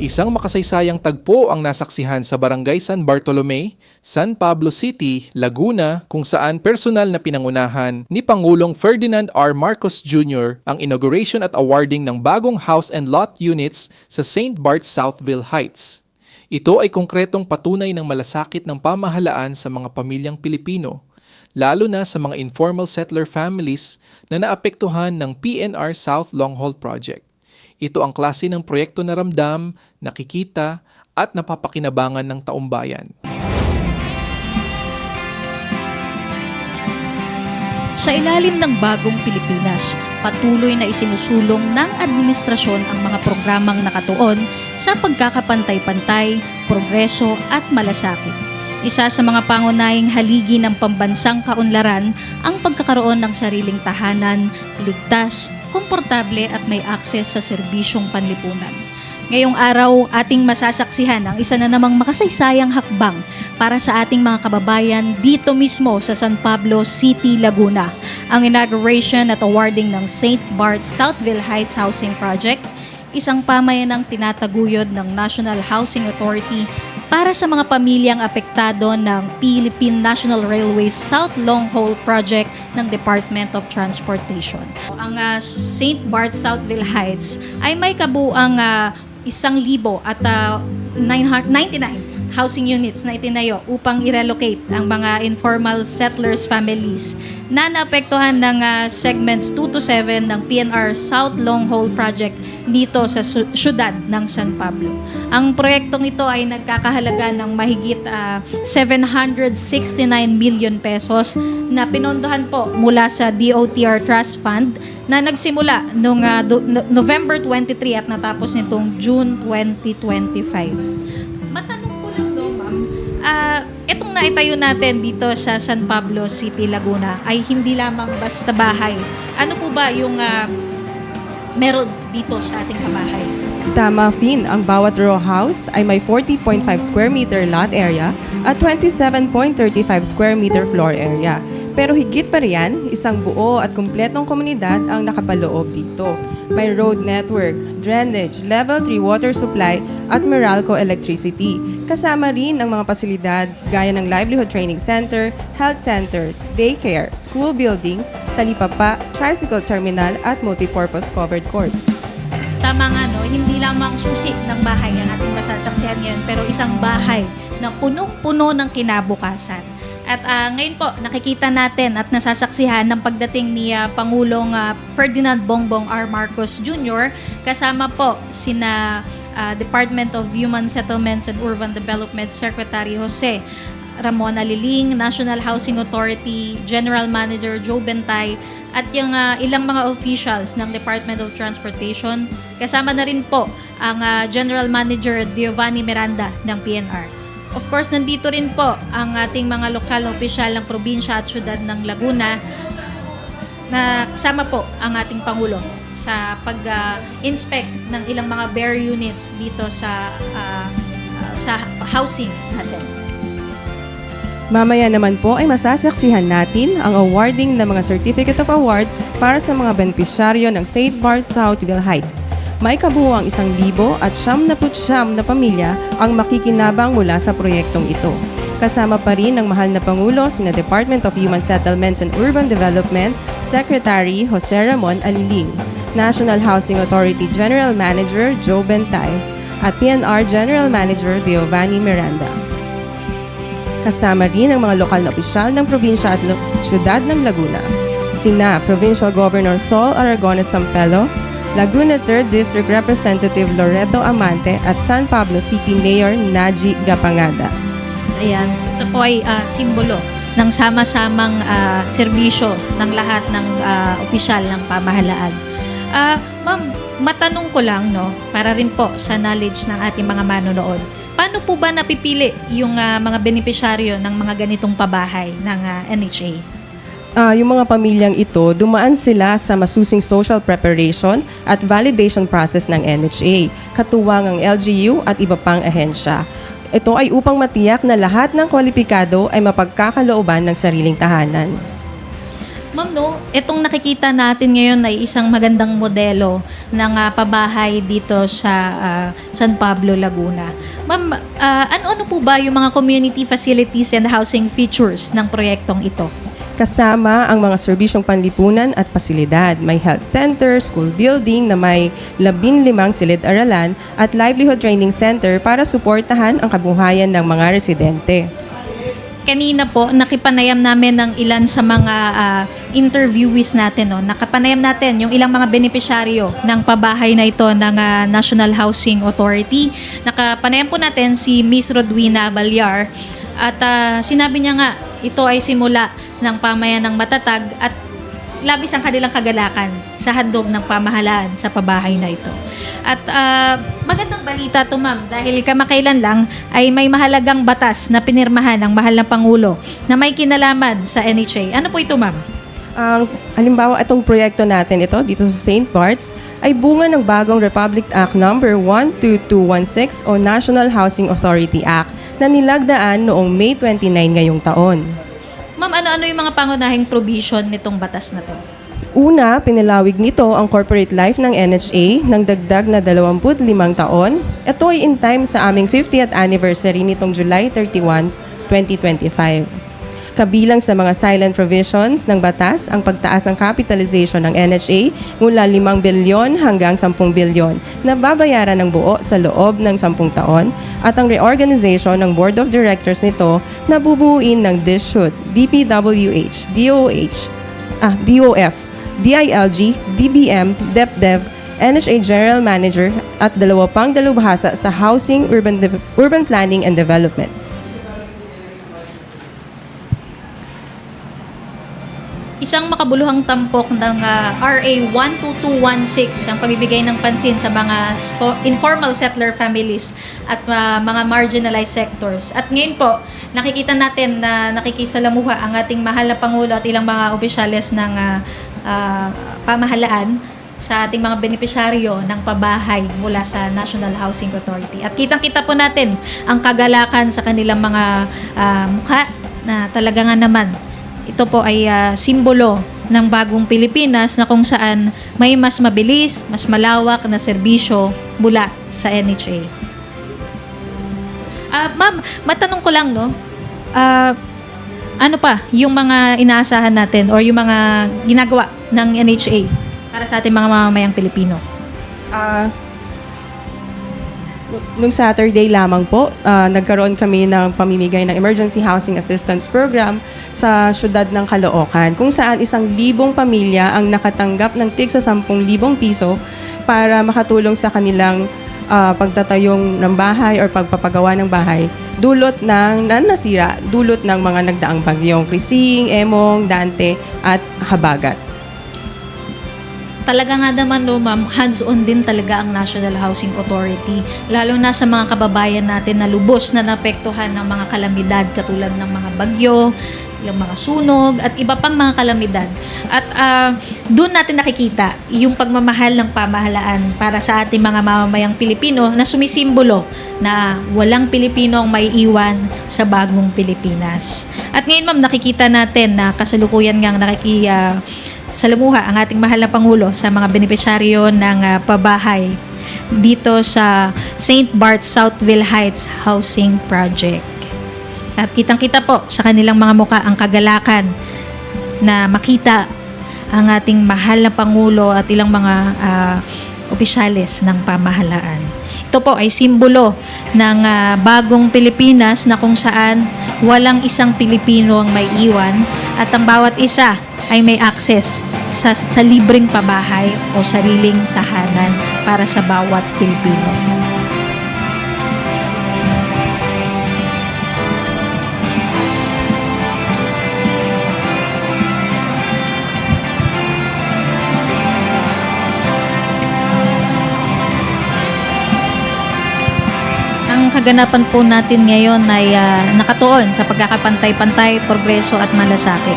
Isang makasaysayang tagpo ang nasaksihan sa Barangay San Bartolome, San Pablo City, Laguna, kung saan personal na pinangunahan ni Pangulong Ferdinand R. Marcos Jr. ang inauguration at awarding ng bagong house and lot units sa St. Bart's Southville Heights. Ito ay konkretong patunay ng malasakit ng pamahalaan sa mga pamilyang Pilipino, lalo na sa mga informal settler families na naapektuhan ng PNR South Long Haul Project. Ito ang klase ng proyekto na ramdam, nakikita at napapakinabangan ng taumbayan. Sa ilalim ng bagong Pilipinas, patuloy na isinusulong ng administrasyon ang mga programang nakatuon sa pagkakapantay-pantay, progreso at malasakit. Isa sa mga pangunahing haligi ng pambansang kaunlaran ang pagkakaroon ng sariling tahanan, ligtas, komportable at may akses sa serbisyong panlipunan. Ngayong araw, ating masasaksihan ang isa na namang makasaysayang hakbang para sa ating mga kababayan dito mismo sa San Pablo City, Laguna. Ang inauguration at awarding ng St. Bart's Southville Heights Housing Project, isang pamayanang tinataguyod ng National Housing Authority para sa mga pamilyang apektado ng Philippine National Railways South Long Haul Project ng Department of Transportation. Ang St. Bart's Southville Heights ay may kabuang 1,099 housing units na itinayo upang i-relocate ang mga informal settlers families na naapektuhan ng segments 2 to 7 ng PNR South Long Haul Project dito sa syudad ng San Pablo. Ang proyektong ito ay nagkakahalaga ng mahigit 769 million pesos na pinondohan po mula sa DOTR Trust Fund na nagsimula noong November 23 at natapos nitong June 2025. Itong naitayo natin dito sa San Pablo City, Laguna ay hindi lamang basta bahay. Ano po ba yung meron dito sa ating kabahay? Tama, Fin. Ang bawat row house ay may 40.5 square meter lot area at 27.35 square meter floor area. Pero higit pa riyan, isang buo at kumpletong komunidad ang nakapaloob dito. May road network, drainage, level 3 water supply at Meralco electricity. Kasama rin ang mga pasilidad gaya ng livelihood training center, health center, daycare, school building, talipapa, tricycle terminal at multipurpose covered court. Tama nga, no? Hindi lamang susi ng bahay ang ating masasaksihan ngayon, pero isang bahay na punong-puno ng kinabukasan. At ngayon po, nakikita natin at nasasaksihan ng pagdating ni Pangulong Ferdinand Bongbong R. Marcos Jr. kasama po sina Department of Human Settlements and Urban Development Secretary Jose Ramon Aliling, National Housing Authority General Manager Joe Bentay, at yung ilang mga officials ng Department of Transportation. Kasama na rin po ang General Manager Giovanni Miranda ng PNR. Of course, nandito rin po ang ating mga lokal na opisyal ng probinsya at syudad ng Laguna na kasama po ang ating Pangulo sa pag-inspect ng ilang mga bare units dito sa housing natin. Mamaya naman po ay masasaksihan natin ang awarding ng mga Certificate of Award para sa mga benepisyaryo ng St. Bart's Southville Heights. May kabuuang 1,079 na pamilya ang makikinabang mula sa proyektong ito. Kasama pa rin ang mahal na Pangulo sina Department of Human Settlements and Urban Development Secretary Jose Ramon Aliling, National Housing Authority General Manager Joe Bentay, at PNR General Manager Giovanni Miranda. Kasama rin ang mga lokal na opisyal ng probinsya at syudad ng Laguna, sina Provincial Governor Sol Aragones Sampelo, Laguna 3rd District Representative Loreto Amante at San Pablo City Mayor Naji Gapangada. Ayan, ito po ay simbolo ng sama-samang serbisyo ng lahat ng opisyal ng pamahalaan. Ma'am, matanong ko lang, no, para rin po sa knowledge ng ating mga manonood. Paano po ba napipili yung mga benepisyaryo ng mga ganitong pabahay ng NHA? Yung mga pamilyang ito, dumaan sila sa masusing social preparation at validation process ng NHA, katuwang ang LGU at iba pang ahensya. Ito ay upang matiyak na lahat ng kwalipikado ay mapagkakalooban ng sariling tahanan. Ma'am, no, itong nakikita natin ngayon ay isang magandang modelo ng pabahay dito sa San Pablo, Laguna. Ma'am, ano po ba yung mga community facilities and housing features ng proyektong ito? Kasama ang mga serbisyong panlipunan at pasilidad. May health center, school building na may 15 silid-aralan at livelihood training center para suportahan ang kabuhayan ng mga residente. Kanina po, nakipanayam namin ng ilan sa mga interviewees natin. No? Nakapanayam natin yung ilang mga benepisyaryo ng pabahay na ito ng National Housing Authority. Nakapanayam po natin si Miss Rodwina Balyar at sinabi niya nga ito ay simula ng pamayanang matatag at labis ang kanilang kagalakan sa handog ng pamahalaan sa pabahay na ito. At magandang balita to, ma'am, dahil kamakailan lang ay may mahalagang batas na pinirmahan ng mahal na Pangulo na may kinalaman sa NHA. Ano po ito, ma'am? Halimbawa, itong proyekto natin ito dito sa St. Bart's ay bunga ng bagong Republic Act No. 12216 o National Housing Authority Act na nilagdaan noong May 29 ngayong taon. Ma'am, ano-ano yung mga pangunahing provision nitong batas na to? Una, pinalawig nito ang corporate life ng NHA ng dagdag na 25 taon. Ito ay in time sa aming 50th anniversary nitong July 31, 2025. Kabilang sa mga silent provisions ng batas ang pagtaas ng capitalization ng NHA mula 5 bilyon hanggang 10 bilyon na babayaran ng buo sa loob ng 10 taon at ang reorganization ng Board of Directors nito na bubuuin ng DSUD, DPWH, DOF, DILG, DBM, DepDev, NHA General Manager at 2 pang dalubhasa sa Housing, Urban Planning and Development. Isang makabuluhang tampok ng RA 12216 ang pagbibigay ng pansin sa mga informal settler families at mga marginalized sectors. At ngayon po, nakikita natin na nakikisalamuha ang ating mahal na Pangulo at ilang mga opisyales ng pamahalaan sa ating mga benepisyaryo ng pabahay mula sa National Housing Authority. At kitang-kita po natin ang kagalakan sa kanilang mga mukha na talaga nga naman ito po ay simbolo ng bagong Pilipinas na kung saan may mas mabilis, mas malawak na serbisyo mula sa NHA. Ma'am, matanong ko lang, no? Ano pa yung mga inaasahan natin o yung mga ginagawa ng NHA para sa ating mga mamamayang Pilipino? Nung Saturday lamang po, nagkaroon kami ng pamimigay ng Emergency Housing Assistance Program sa syudad ng Caloocan, kung saan 1,000 pamilya ang nakatanggap ng tig sa 10,000 piso para makatulong sa kanilang pagtatayong ng bahay or pagpapagawa ng bahay dulot ng nasira, dulot ng mga nagdaang bagyong Krising, Emong, Dante at Habagat. Talaga nga naman, no, ma'am, hands-on din talaga ang National Housing Authority, lalo na sa mga kababayan natin na lubos na naapektuhan ng mga kalamidad katulad ng mga bagyo, yung mga sunog, at iba pang mga kalamidad. At doon natin nakikita yung pagmamahal ng pamahalaan para sa ating mga mamamayang Pilipino na sumisimbolo na walang Pilipino ang may iwan sa bagong Pilipinas. At ngayon, ma'am, nakikita natin na kasalukuyan ngang salamuha ang ating mahal na Pangulo sa mga benepisyaryo ng pabahay dito sa St. Bart's Southville Heights Housing Project. At kitang-kita po sa kanilang mga muka ang kagalakan na makita ang ating mahal na Pangulo at ilang mga opisyales ng pamahalaan. Ito po ay simbolo ng bagong Pilipinas na kung saan walang isang Pilipino ang may iwan at ang bawat isa ay may access sa libreng pabahay o sariling tahanan para sa bawat Pilipino. Ang kaganapan po natin ngayon ay nakatuon sa pagkakapantay-pantay, progreso at malasakit.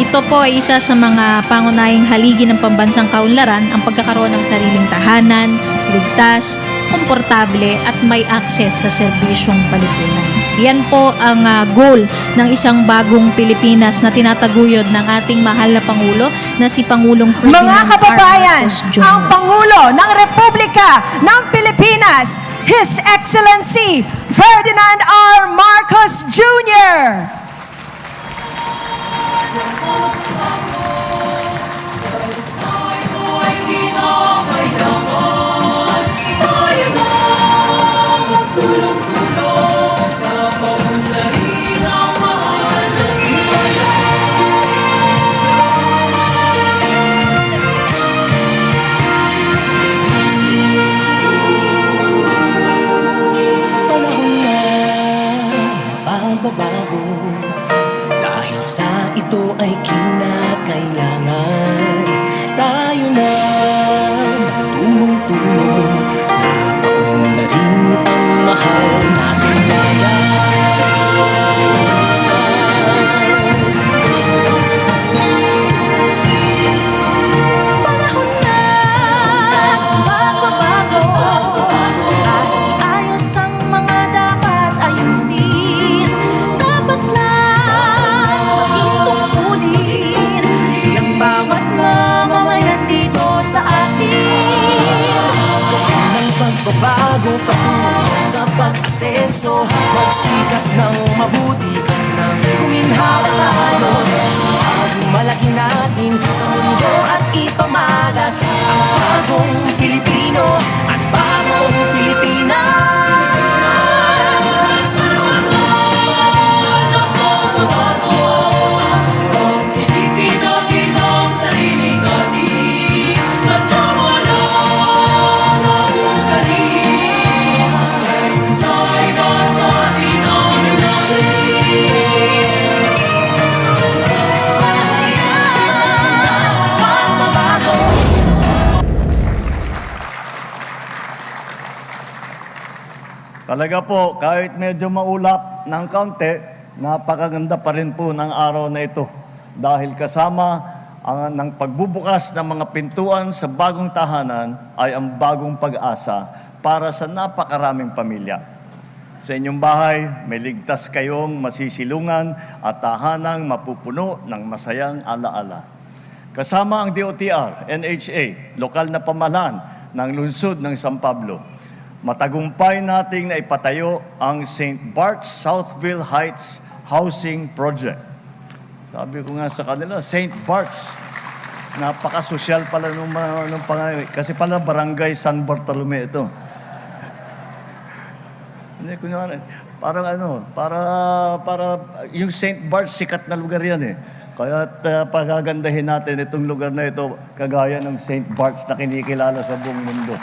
Ito po ay isa sa mga pangunahing haligi ng pambansang kaunlaran, ang pagkakaroon ng sariling tahanan, ligtas, komportable at may access sa serbisyong palipunan. Yan po ang goal ng isang bagong Pilipinas na tinataguyod ng ating mahal na Pangulo na si Pangulong Ferdinand Mga kababayan, R. Marcos Jr. ang Pangulo ng Republika ng Pilipinas, His Excellency Ferdinand R. Marcos Jr. Panahon na ng pagbabago, dahil sa ito ay kinakailangan tayo na magtulong-tulong, napaunlarin ang mahal nating bayan. Panahon na magbabago at iayos ang mga dapat ayusin. Dapat lang maging tungkulin ng bawat mamamayan dito sa atin. Ng pagbabago patungo sa pag-asenso, magsikap ng mabuti nang guminhawa tayo. Malaki natin sa mundo at ipamalas ang bagong Pilipino at bagong Pilipinas. Talaga po, kahit medyo maulap ng kaunti, napakaganda pa rin po ng araw na ito. Dahil kasama ang ng pagbubukas ng mga pintuan sa bagong tahanan ay ang bagong pag-asa para sa napakaraming pamilya. Sa inyong bahay, may ligtas kayong masisilungan at tahanang mapupuno ng masayang alaala. Kasama ang DOTR, NHA, lokal na pamahalaan ng lungsod ng San Pablo. Matagumpay nating naipatayo ang St. Bart's Southville Heights Housing Project. Sabi ko nga sa kanila, St. Bart's, napaka-sosyal pala nung pangalan. Kasi pala Barangay San Bartolome ito. Hindi, kunyari, parang para yung St. Bart's, sikat na lugar yan eh. Kaya pagagandahin natin itong lugar na ito, kagaya ng St. Bart's na kinikilala sa buong mundo.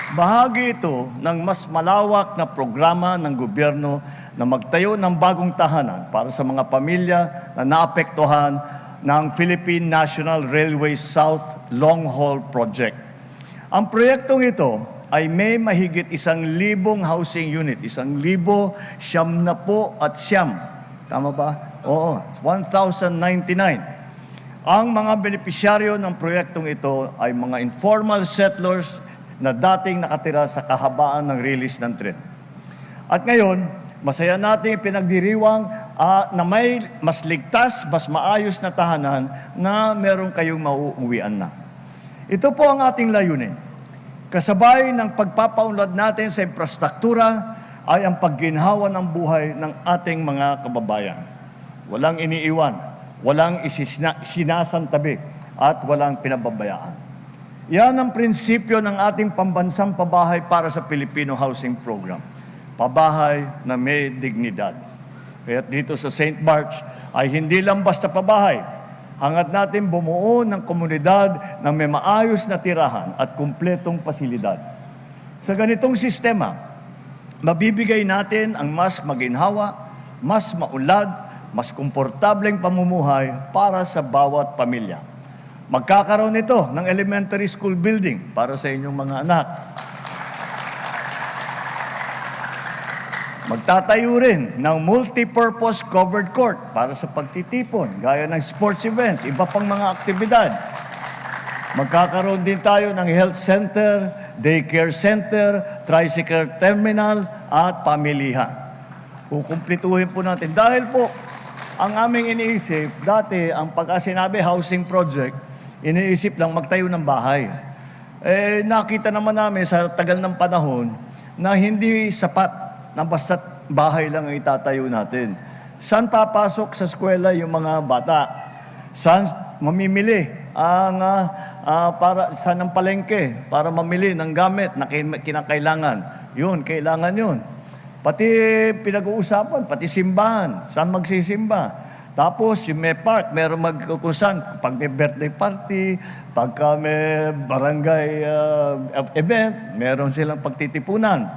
Bahagi ito ng mas malawak na programa ng gobyerno na magtayo ng bagong tahanan para sa mga pamilya na naapektuhan ng Philippine National Railway South Long Haul Project. Ang proyektong ito ay may mahigit 1,000 housing unit, 1,000 siyam na po at siyam. Tama ba? Oo, 1,099. Ang mga benepisyaryo ng proyektong ito ay mga informal settlers na dating nakatira sa kahabaan ng release ng tren. At ngayon, masaya natin pinagdiriwang na may mas ligtas, mas maayos na tahanan na meron kayong mauuwian na. Ito po ang ating layunin. Kasabay ng pagpapaunlad natin sa infrastruktura ay ang pagginhawa ng buhay ng ating mga kababayan. Walang iniiwan, walang sinasantabi, at walang pinababayaan. Yan ang prinsipyo ng ating pambansang pabahay para sa Filipino Housing Program. Pabahay na may dignidad. Kaya dito sa St. Bart's ay hindi lang basta pabahay. Hangad natin bumuo ng komunidad na may maayos na tirahan at kumpletong pasilidad. Sa ganitong sistema, mabibigay natin ang mas maginhawa, mas maulad, mas komportableng pamumuhay para sa bawat pamilya. Magkakaroon ito ng elementary school building para sa inyong mga anak. Magtatayo rin ng multi-purpose covered court para sa pagtitipon, gaya ng sports events, iba pang mga aktibidad. Magkakaroon din tayo ng health center, daycare center, tricycle terminal, at pamilihan. Kukumplituhin po natin. Dahil po, ang aming iniisip, dati, ang pagka sinabi housing project, iniisip lang magtayo ng bahay. Nakita naman namin sa tagal ng panahon na hindi sapat na basta't bahay lang ang itatayo natin. Saan papasok sa eskwela yung mga bata? Saan mamimili para sa ng palengke para mamili ng gamit na kinakailangan? Yun, kailangan yun. Pati pinag-uusapan, pati simbahan, saan magsisimba? Tapos, yung may park, meron magkukusan. Pag may birthday party, pagka may barangay event, meron silang pagtitipunan.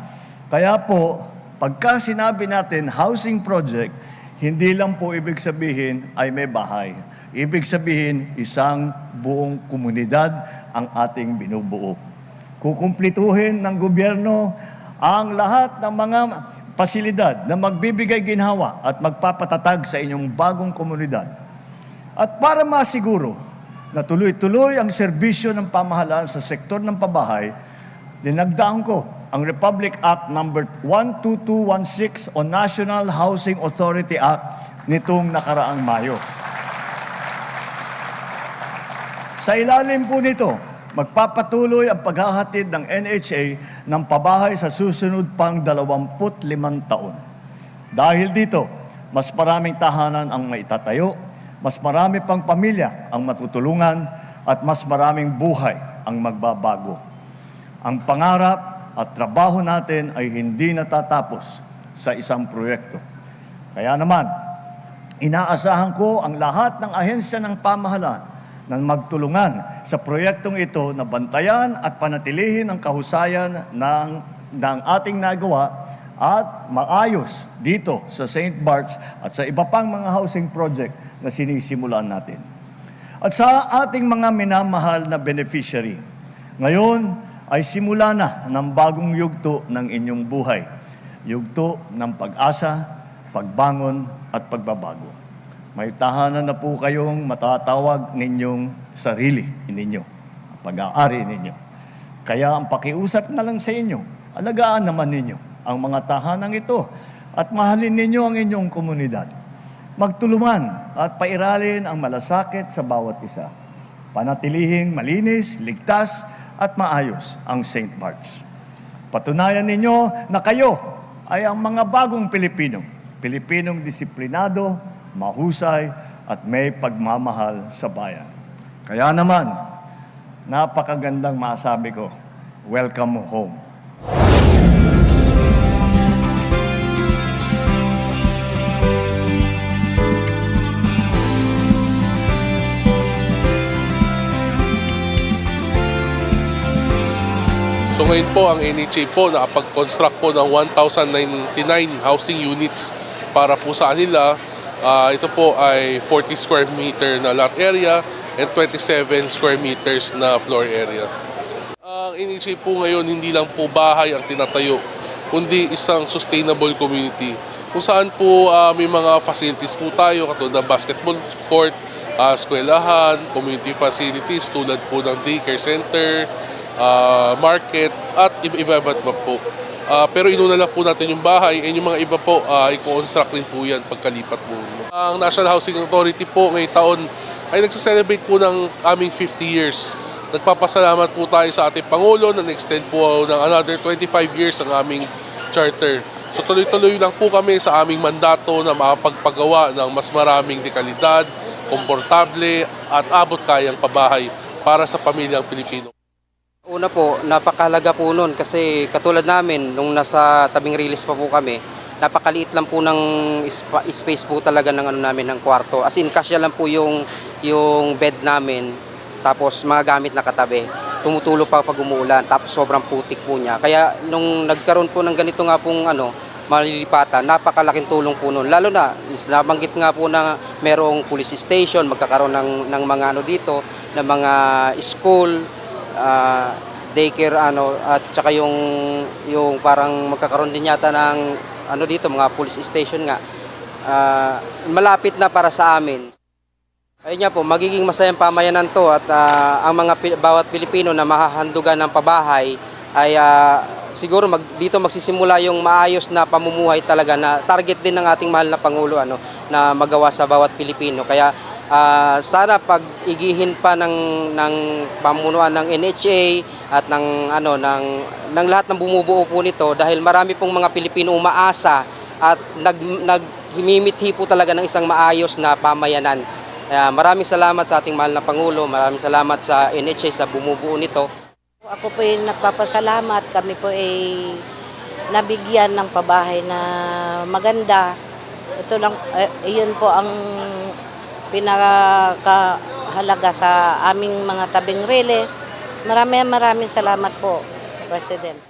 Kaya po, pagka sinabi natin housing project, hindi lang po ibig sabihin ay may bahay. Ibig sabihin, isang buong komunidad ang ating binubuo. Kukumplituhin ng gobyerno ang lahat ng mga pasilidad na magbibigay ginhawa at magpapatatag sa inyong bagong komunidad. At para masiguro na tuloy-tuloy ang serbisyo ng pamahalaan sa sektor ng pabahay, dinagdaan ko ang Republic Act No. 12216 o National Housing Authority Act nitong nakaraang Mayo. Sa ilalim po nito, magpapatuloy ang paghahatid ng NHA ng pabahay sa susunod pang 25 taon. Dahil dito, mas maraming tahanan ang maitatayo, mas marami pang pamilya ang matutulungan, at mas maraming buhay ang magbabago. Ang pangarap at trabaho natin ay hindi natatapos sa isang proyekto. Kaya naman, inaasahan ko ang lahat ng ahensya ng pamahalaan na magtulungan sa proyektong ito na bantayan at panatilihin ang kahusayan ng ating nagawa at maayos dito sa St. Bart's at sa iba pang mga housing project na sinisimulan natin. At sa ating mga minamahal na beneficiary, ngayon ay simula na ng bagong yugto ng inyong buhay. Yugto ng pag-asa, pagbangon at pagbabago. May tahanan na po kayong matatawag ninyong sarili ninyo, pag-aari ninyo. Kaya ang pakiusap na lang sa inyo, alagaan naman ninyo ang mga tahanang ito at mahalin ninyo ang inyong komunidad. Magtulungan at pairalin ang malasakit sa bawat isa. Panatilihing malinis, ligtas at maayos ang St. Bart's. Patunayan ninyo na kayo ay ang mga bagong Pilipino. Pilipinong disiplinado, mahusay at may pagmamahal sa bayan. Kaya naman, napakagandang masabi ko, welcome home. So ngayon po, ang NHA po nakapag-construct po ng 1,099 housing units para po sa kanila. Ito po ay 40 square meter na lot area and 27 square meters na floor area. Ang NHA po ngayon, hindi lang po bahay ang tinatayo, kundi isang sustainable community. Kung saan po may mga facilities po tayo, katulad ng basketball court, eskwelahan, community facilities tulad po ng daycare center, market, at iba-iba po. Pero inuna lang po natin yung bahay and yung mga iba po, i-construct rin po yan pagkalipat po. Ang National Housing Authority po ngayong taon ay nagsa-celebrate po ng aming 50 years. Nagpapasalamat po tayo sa ating Pangulo na nag-extend po ng another 25 years ang aming charter. So tuloy-tuloy lang po kami sa aming mandato na makapagpagawa ng mas maraming dekalidad, komportable at abot kayang pabahay para sa pamilyang Pilipino. Una po, napakahalaga po nun kasi katulad namin, nung nasa tabing release pa po kami, napakaliit lang po ng space po talaga ng namin ng kwarto. As in, kasya lang po yung bed namin, tapos mga gamit na katabi. Tumutulo pa pag umuulan, tapos sobrang putik po niya. Kaya nung nagkaroon po ng ganito nga pong malilipatan, napakalaking tulong po nun. Lalo na, nabanggit nga po na merong police station, magkakaroon ng mga dito, ng mga school, daycare at saka yung parang magkakaroon din yata ng dito mga police station nga malapit na para sa amin. Ayun nga po, magiging masayang pamayanan to at ang mga bawat Pilipino na mahahandugan ng pabahay ay siguro dito magsisimula yung maayos na pamumuhay talaga na target din ng ating mahal na Pangulo na magawa sa bawat Pilipino. Kaya sana pag-igihin pa ng pamunuan ng NHA at ng lahat ng bumubuo po nito dahil marami pong mga Pilipino umaasa at naghimimithi po talaga ng isang maayos na pamayanan. Maraming salamat sa ating mahal na Pangulo, maraming salamat sa NHA sa bumubuo nito. Ako po ay nagpapasalamat, kami po ay nabigyan ng pabahay na maganda. Ito lang, iyon po ang pinakahalaga sa aming mga tabing riles. Maraming salamat po, President.